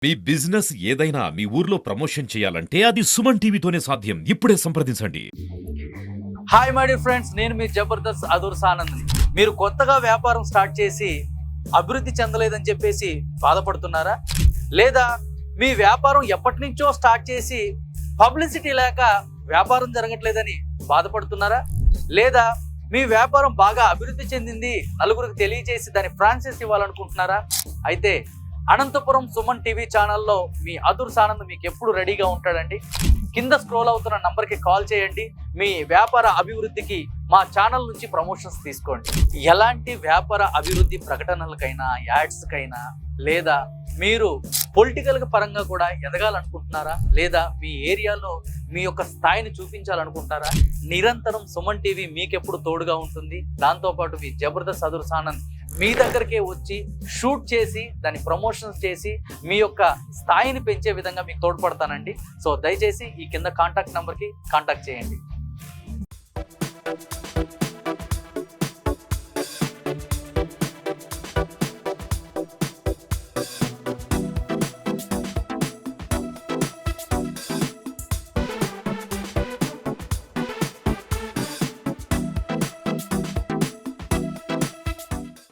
మీ business ఏదైనా మీ ఊర్లో promotion చేయాలంటే అది సుమన్ టీవీతోనే సాధ్యం. ఇప్పుడే సంప్రదించండి. హాయ్ మై డియర్ ఫ్రెండ్స్, నేను మీ జబర్దస్త్ అదూర్ సానంద్ని. మీరు కొత్తగా వ్యాపారం స్టార్ట్ చేసి అభివృద్ధి చెందలేదని చెప్పేసి బాధపడుతున్నారా? లేదా మీ వ్యాపారం ఎప్పటి నుంచో స్టార్ట్ చేసి పబ్లిసిటీ లేక వ్యాపారం జరగట్లేదని బాధపడుతున్నారా? లేదా మీ వ్యాపారం బాగా అభివృద్ధి చెందింది, నలుగురికి తెలియజేసి దాని ఫ్రాంచైజ్ ఇవ్వాలనుకుంటున్నారా? అయితే అనంతపురం సుమన్ టీవీ ఛానల్లో మీ అదూర్ సానంద్ మీకు ఎప్పుడు రెడీగా ఉంటాడండి. కింద స్క్రోల్ అవుతున్న నంబర్కి కాల్ చేయండి. మీ వ్యాపార అభివృద్ధికి మా ఛానల్ నుంచి ప్రమోషన్స్ తీసుకోండి. ఎలాంటి వ్యాపార అభివృద్ధి ప్రకటనలకైనా, యాడ్స్కైనా, లేదా మీరు పొలిటికల్ పరంగా కూడా ఎదగాలనుకుంటున్నారా? లేదా మీ ఏరియాలో మీ యొక్క స్థాయిని చూపించాలనుకుంటారా? నిరంతరం సుమన్ టీవీ మీకెప్పుడు తోడుగా ఉంటుంది. దాంతోపాటు మీ జబర్దస్త్ అదూర్ సానంద్ మీ దగ్గరికే వచ్చి షూట్ చేసి దాన్ని ప్రమోషన్స్ చేసి మీ యొక్క స్థాయిని పెంచే విధంగా మీకు తోడ్పడతానండి. సో దయచేసి ఈ కింద కాంటాక్ట్ నెంబర్కి కాంటాక్ట్ చేయండి.